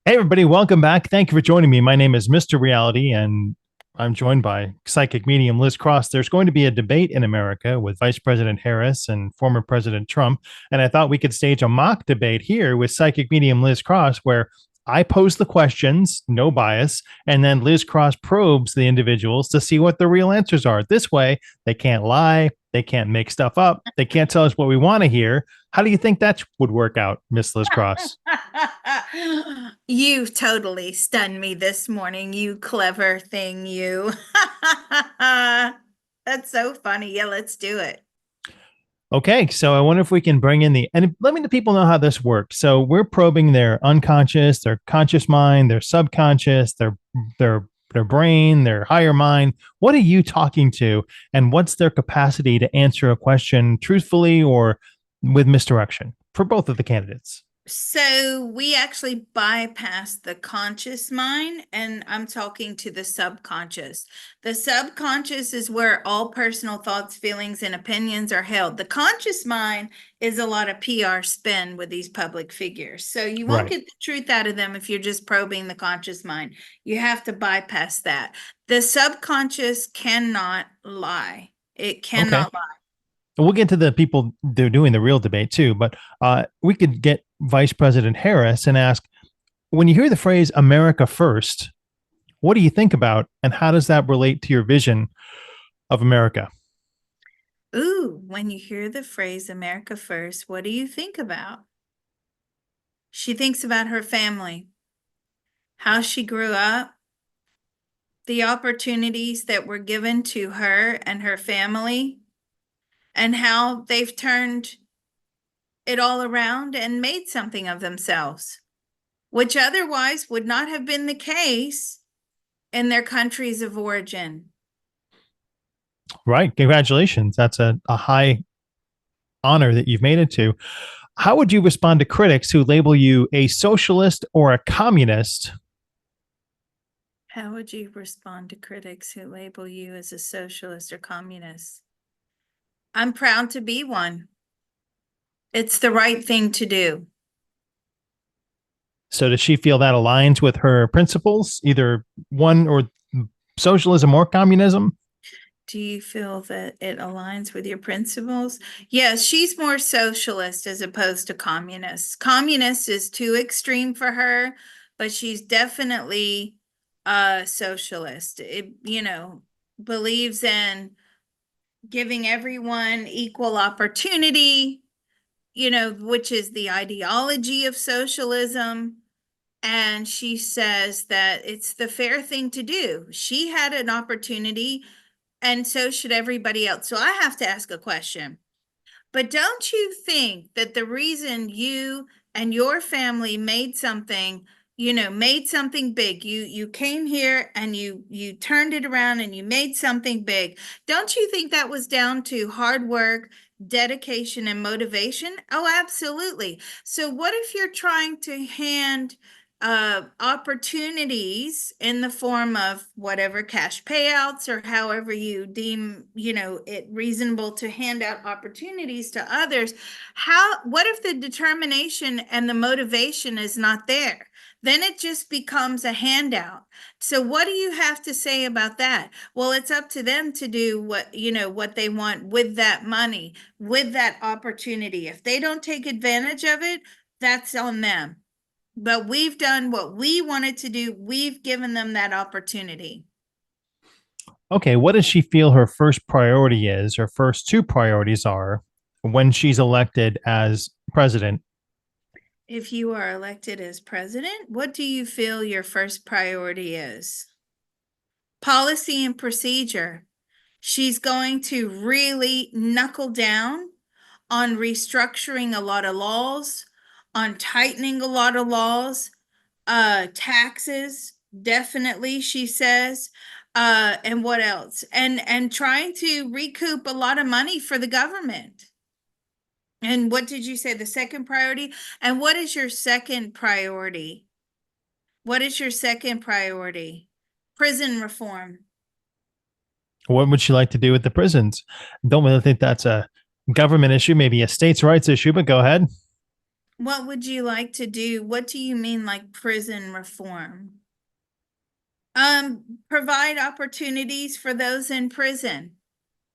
Hey, everybody, welcome back. Thank you for joining me. My name is Mr. Reality, and I'm joined by psychic medium Liz Cross. There's going to be a debate in America with Vice President Harris and former President Trump. And I thought we could stage a mock debate here with psychic medium Liz Cross, where I pose the questions, no bias, and then Liz Cross probes the individuals to see what the real answers are. This way, they can't lie, they can't make stuff up, they can't tell us what we want to hear. How do you think that would work out, Miss Liz Cross? You totally stunned me this morning, you clever thing, you. That's so funny. Yeah, let's do it. Okay, so I wonder if we can bring in and let me the people know how this works. So we're probing their unconscious, their conscious mind, their subconscious, their brain, their higher mind. What are you talking to, and what's their capacity to answer a question truthfully or with misdirection for both of the candidates? So we actually bypass the conscious mind, and I'm talking to the subconscious. The subconscious is where all personal thoughts, feelings, and opinions are held. The conscious mind is a lot of PR spin with these public figures. So you won't Right. get the truth out of them if you're just probing the conscious mind. You have to bypass that. The subconscious cannot lie. It Okay. cannot lie. We'll get to the people they're doing the real debate too, but we could get Vice President Harris and ask, when you hear the phrase America first, what do you think about, and how does that relate to your vision of America? Ooh, when you hear the phrase America first, what do you think about? She thinks about her family, how she grew up, the opportunities that were given to her and her family, and how they've turned it all around and made something of themselves, which otherwise would not have been the case in their countries of origin. Right. Congratulations. That's a high honor that you've made it to. How would you respond to critics who label you a socialist or a communist? How would you respond to critics who label you as a socialist or communist? I'm proud to be one. It's the right thing to do. So does she feel that aligns with her principles, either one or socialism or communism? Do you feel that it aligns with your principles? Yes, she's more socialist as opposed to communist. Communist is too extreme for her, but she's definitely a socialist. Believes in giving everyone equal opportunity, which is the ideology of socialism. And she says that it's the fair thing to do. She had an opportunity, and so should everybody else. So I have to ask a question. But don't you think that the reason you and your family made something big, you came here and you turned it around and you made something big. Don't you think that was down to hard work, dedication, and motivation? Oh, absolutely. So what if you're trying to hand opportunities in the form of whatever cash payouts or however you deem, it reasonable to hand out opportunities to others? What if the determination and the motivation is not there? Then it just becomes a handout. So what do you have to say about that? Well, it's up to them to do what they want with that money, with that opportunity. If they don't take advantage of it, that's on them. But we've done what we wanted to do. We've given them that opportunity. Okay, what does she feel her first priority is, her first two priorities are when she's elected as president? If you are elected as president, what do you feel your first priority is? Policy and procedure. She's going to really knuckle down on restructuring a lot of laws, on tightening a lot of laws, taxes, definitely, she says. And what else? And trying to recoup a lot of money for the government. And what did you say the second priority? And what is your second priority? What is your second priority? Prison reform. What would she like to do with the prisons? Don't really think that's a government issue, maybe a states' rights issue, but go ahead. What would you like to do? What do you mean like prison reform? Provide opportunities for those in prison.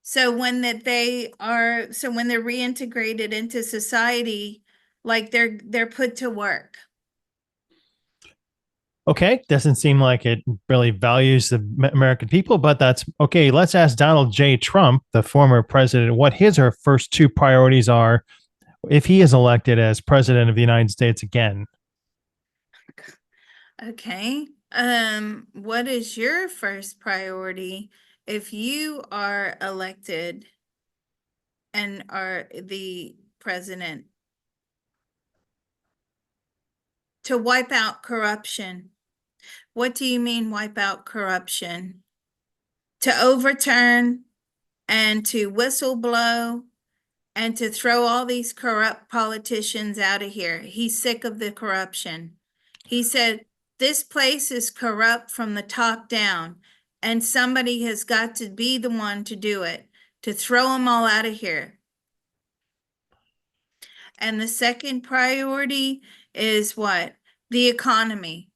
So when they're reintegrated into society, like they're put to work. Okay, doesn't seem like it really values the American people, but that's okay. Let's ask Donald J. Trump, the former president, what his or first two priorities are if he is elected as president of the United States again. Okay. What is your first priority if you are elected and are the president? To wipe out corruption. What do you mean wipe out corruption? To overturn and to whistle blow and to throw all these corrupt politicians out of here. He's sick of the corruption. He said, this place is corrupt from the top down, and somebody has got to be the one to do it, to throw them all out of here. And the second priority is what? The economy.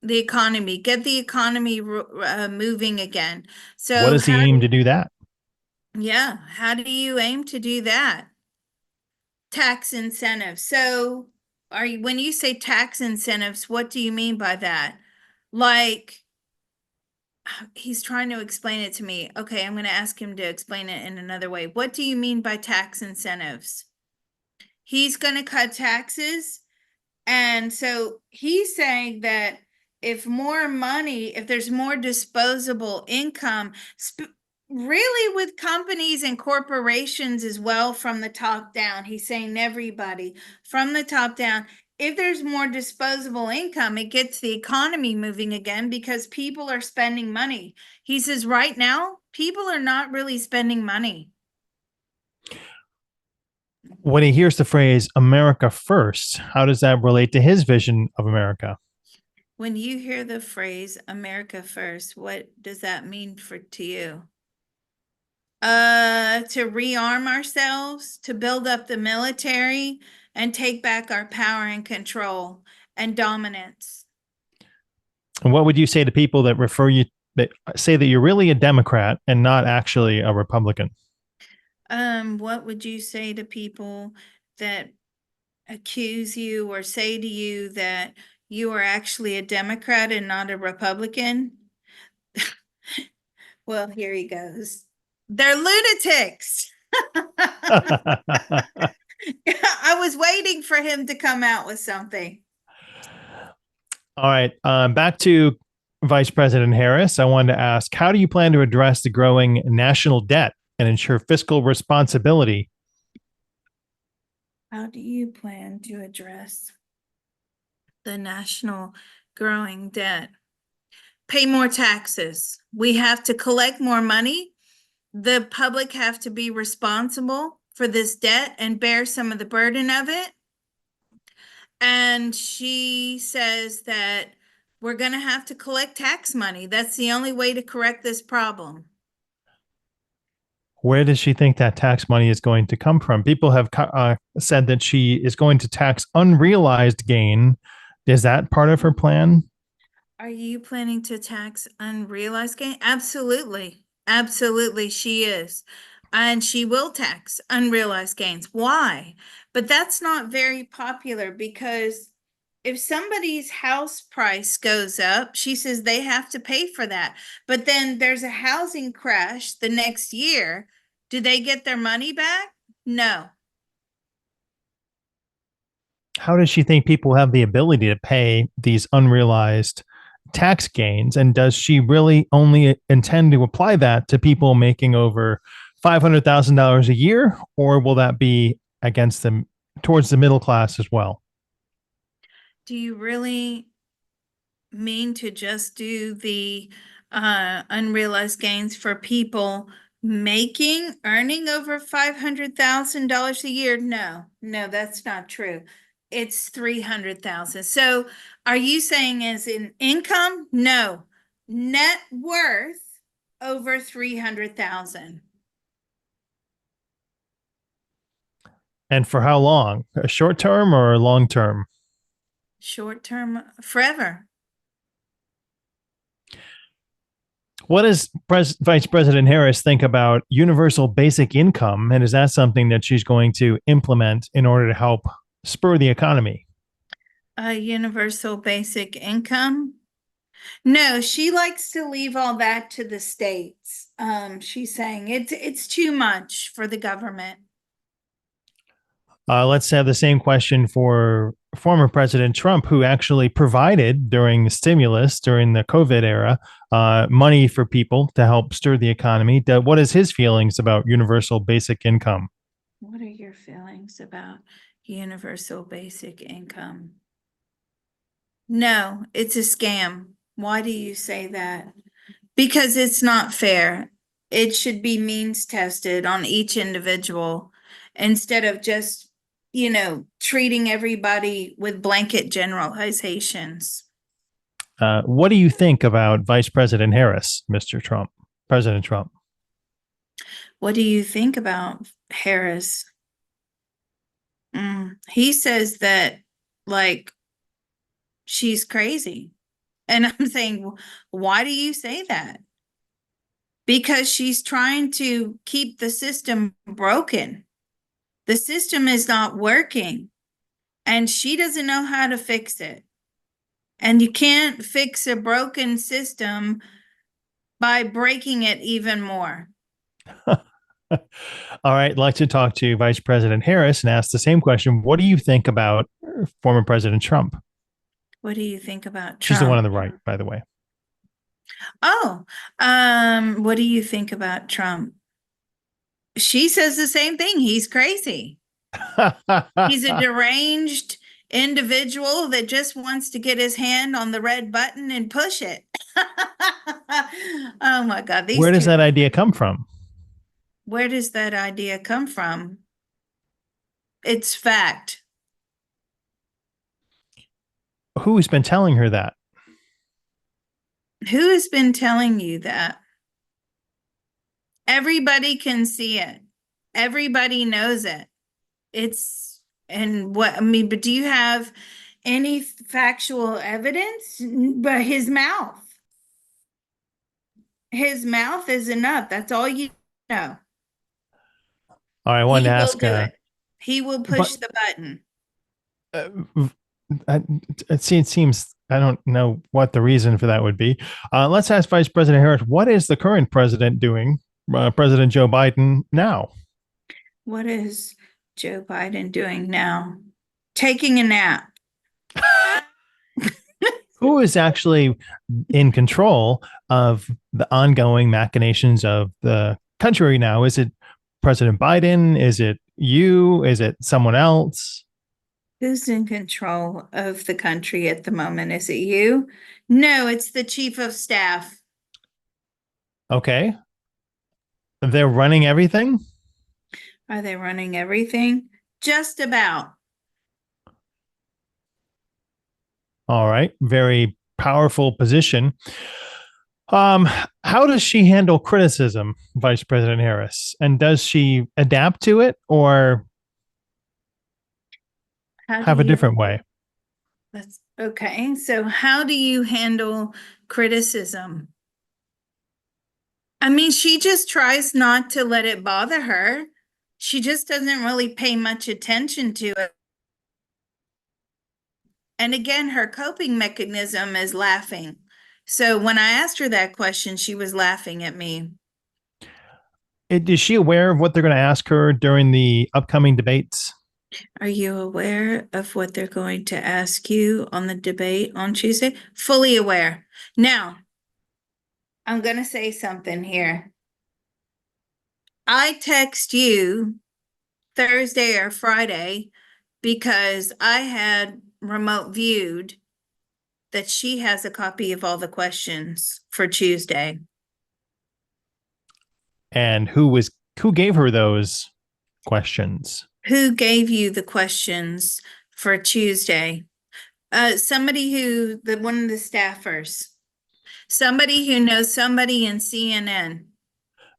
The economy. Get the economy moving again. What So does how, he aim to do that? yeah, how do you aim to do that? Tax incentives. So when you say tax incentives, what do you mean by that? Like, he's trying to explain it to me. Okay, I'm going to ask him to explain it in another way. What do you mean by tax incentives? He's going to cut taxes. And so he's saying that if there's more disposable income, really with companies and corporations as well from the top down, he's saying everybody from the top down, if there's more disposable income, it gets the economy moving again because people are spending money. He says right now, people are not really spending money. When he hears the phrase America first, how does that relate to his vision of America? When you hear the phrase America first, what does that mean to you? To rearm ourselves, to build up the military and take back our power and control and dominance. And what would you say to people that refer you that say that you're really a Democrat and not actually a Republican? What would you say to people that accuse you or say to you that you are actually a Democrat and not a Republican? Well, here he goes. They're lunatics. I was waiting for him to come out with something. All right. Back to Vice President Harris. I wanted to ask, how do you plan to address the growing national debt and ensure fiscal responsibility? How do you plan to address the national growing debt? Pay more taxes. We have to collect more money. The public have to be responsible for this debt and bear some of the burden of it. And she says that we're going to have to collect tax money. That's the only way to correct this problem. Where does she think that tax money is going to come from? People have said that she is going to tax unrealized gain. Is that part of her plan? Are you planning to tax unrealized gain? Absolutely. Absolutely, she is. And she will tax unrealized gains. Why? But that's not very popular because if somebody's house price goes up, she says they have to pay for that. But then there's a housing crash the next year. Do they get their money back? No. How does she think people have the ability to pay these unrealized tax gains? And does she really only intend to apply that to people making over $500,000 a year, or will that be against them towards the middle class as well? Do you really mean to just do the unrealized gains for people earning over $500,000 a year? No, no, that's not true. It's 300,000. So are you saying as in income? No, net worth over 300,000. And for how long? A short term or long term? Short term, forever. What does Vice President Harris think about universal basic income? And is that something that she's going to implement in order to help spur the economy? A universal basic income. No, she likes to leave all that to the states. She's saying it's too much for the government. Let's have the same question for former President Trump, who actually provided during the stimulus, during the COVID era, money for people to help stir the economy. What is his feelings about universal basic income? What are your feelings about universal basic income? No, it's a scam. Why do you say that? Because it's not fair. It should be means tested on each individual instead of just, treating everybody with blanket generalizations. What do you think about Vice President Harris, Mr. Trump, President Trump? What do you think about Harris? He says that, like, she's crazy. And I'm saying, why do you say that? Because she's trying to keep the system broken. The system is not working, and she doesn't know how to fix it. And you can't fix a broken system by breaking it even more. All right, I'd like to talk to Vice President Harris and ask the same question. What do you think about former President Trump? What do you think about She's the one on Trump? the right, by the way. Oh, what do you think about Trump? She says the same thing. He's crazy. He's a deranged individual that just wants to get his hand on the red button and push it. Oh my God, these Where does two. that idea come from? Where does that idea come from? It's fact. Who's been telling her that? Who has been telling you that? Everybody can see it. Everybody knows it. It's, and what, I mean, but do you have any factual evidence? But his mouth. His mouth is enough. That's all you know. All right, I wanted He to will ask, do it. He will but push the button. uh, it seems I don't know what the reason for that would be. Let's ask Vice President Harris, what is the current president doing, President Joe Biden, now? What is Joe Biden doing now? Taking a nap. Who is actually in control of the ongoing machinations of the country now? Is it President Biden? Is it you? Is it someone else? Who's in control of the country at the moment? Is it you? No, it's the chief of staff. Okay. They're running everything. Are they running everything? Just about. All right. Very powerful position. Um, how does she handle criticism, Vice President Harris? And does she adapt to it or How do have a you, different way? that's okay. So how do you handle criticism? I mean, she just tries not to let it bother her. She just doesn't really pay much attention to it. And again, her coping mechanism is laughing. So when I asked her that question, she was laughing at me. Is she aware of what they're going to ask her during the upcoming debates? Are you aware of what they're going to ask you on the debate on Tuesday? Fully aware. Now, I'm going to say something here. I text you Thursday or Friday because I had remote viewed that she has a copy of all the questions for Tuesday. And who gave her those questions? Who gave you the questions for Tuesday? Somebody one of the staffers, somebody who knows somebody in CNN.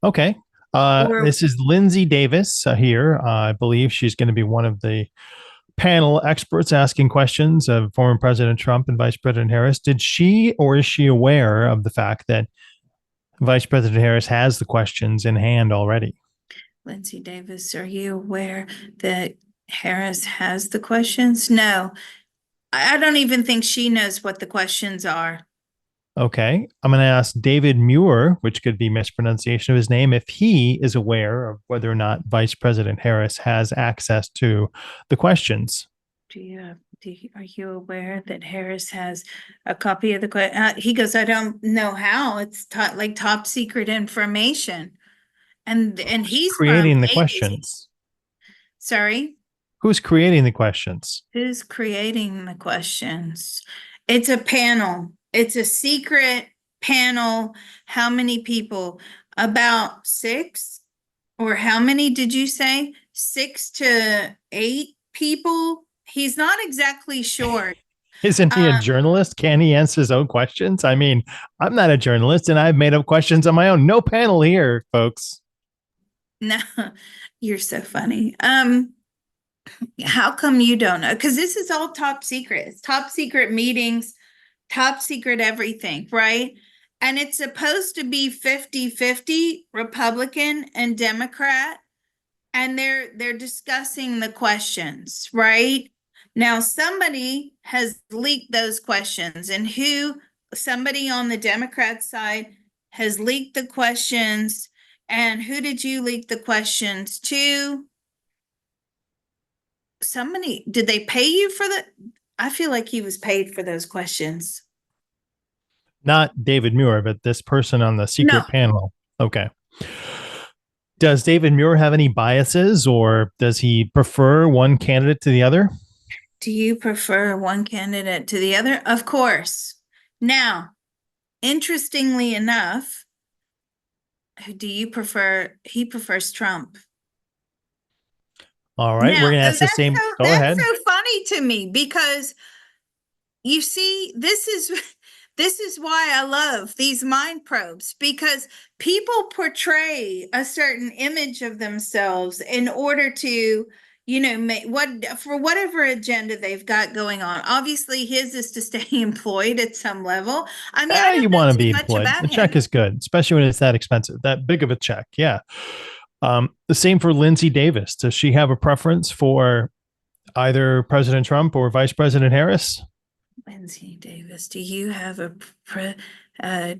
Okay. Or This is Lindsay Davis here. I believe she's going to be one of the panel experts asking questions of former President Trump and Vice President Harris. Did she or is she aware of the fact that Vice President Harris has the questions in hand already? Lindsay Davis, are you aware that Harris has the questions? No, I don't even think she knows what the questions are. Okay. I'm going to ask David Muir, which could be mispronunciation of his name, if he is aware of whether or not Vice President Harris has access to the questions. Are you aware that Harris has a copy of the he goes, I don't know how. It's like top secret information. And Who's he's from creating the agency. questions? Sorry, Who's creating the questions? who's creating the questions? It's a panel. It's a secret panel. How many people? About six? Or how many did you say? 6 to 8 people? He's not exactly sure. Isn't he a Um, journalist? Can he answer his own questions? I mean, I'm not a journalist and I've made up questions on my own. No panel here, folks. no, you're so funny. How come you don't know? Because this is all top secret. It's top secret meetings, top secret everything, right? And it's supposed to be 50-50 Republican and Democrat. And they're discussing the questions, right? Now somebody has leaked those questions, and who somebody on the Democrat side has leaked the questions. And who did you leak the questions to? Somebody, did they pay you for the? I feel like he was paid for those questions. Not David Muir, but this person on the No. secret panel. Okay. Does David Muir have any biases or does he prefer one candidate to the other? Do you prefer one candidate to the other? Of course. Now, interestingly enough, do you prefer? He prefers Trump. All right. Now, We're going to ask the same. Go that's ahead. so funny to me because you see, this is why I love these mind probes, because people portray a certain image of themselves in order to, make what for whatever agenda they've got going on. Obviously, his is to stay employed at some level. I mean, I You don't want to know be too much employed. about A check him. is good, especially when it's that expensive, that big of a check. Yeah. The same for Lindsay Davis. Does she have a preference for either President Trump or Vice President Harris? Lindsay Davis, do you have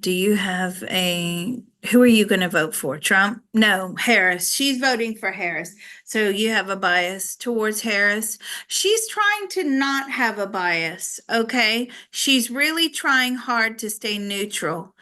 do you have who are you going to vote for? Trump? No, Harris. She's voting for Harris. So you have a bias towards Harris. She's trying to not have a bias, okay? She's really trying hard to stay neutral.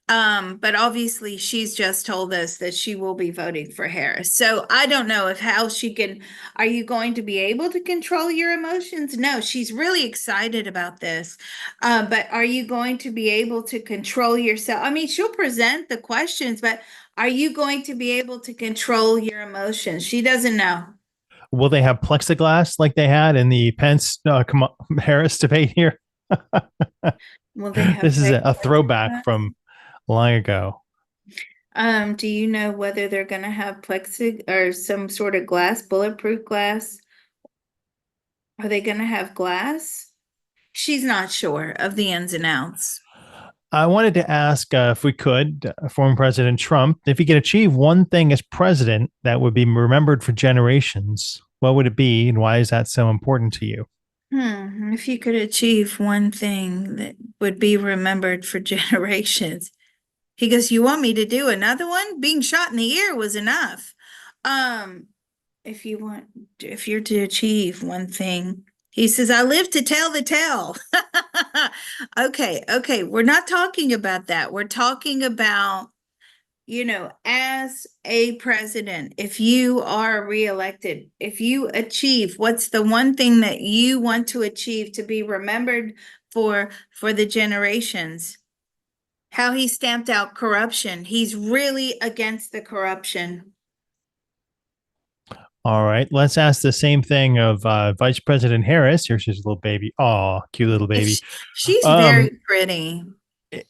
But obviously she's just told us that she will be voting for Harris. So I don't know if how she can, are you going to be able to control your emotions? No, she's really excited about this. But are you going to be able to control yourself? I mean, she'll present the questions, but are you going to be able to control your emotions? She doesn't know. Will they have plexiglass like they had in the Pence Harris debate here? Will they have This is a throwback plexiglass? from long ago. Do you know whether they're gonna have plexig or some sort of glass, bulletproof glass? Are they gonna have glass? She's not sure of the ins and outs. I wanted to ask if we could, former President Trump, if he could achieve one thing as president that would be remembered for generations, what would it be, and why is that so important to you? If you could achieve one thing that would be remembered for generations. He goes, you want me to do another one? Being shot in the ear was enough. Um, if you're to achieve one thing, he says, I live to tell the tale. Okay. We're not talking about that. We're talking about, as a president, if you are reelected, if you achieve, what's the one thing that you want to achieve to be remembered for the generations? How he stamped out corruption. He's really against the corruption. All right, let's ask the same thing of Vice President Harris. Here's his little baby. Oh, cute little baby. She's Um, very pretty.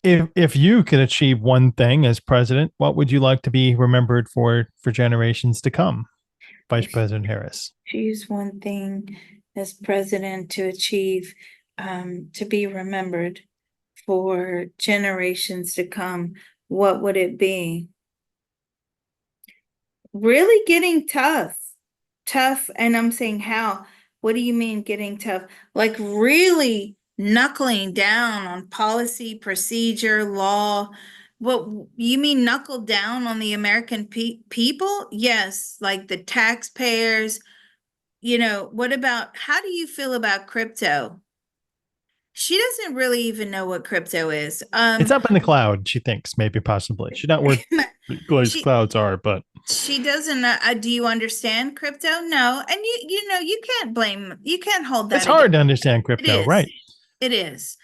If you could achieve one thing as president, what would you like to be remembered for generations to come, Vice If President Harris? choose one thing as president to achieve, to be remembered for generations to come, what would it be? Really getting tough. Tough, and I'm saying how? What do you mean getting tough? Like really knuckling down on policy, procedure, law. What you mean knuckle down on the American people? Yes, like the taxpayers. What about how do you feel about crypto? She doesn't really even know what crypto is. It's up in the cloud, she thinks, maybe possibly. She's not where glazed she clouds are, but She doesn't do you understand crypto? No. And you can't hold it's that against. hard to understand It crypto, is. right? It is.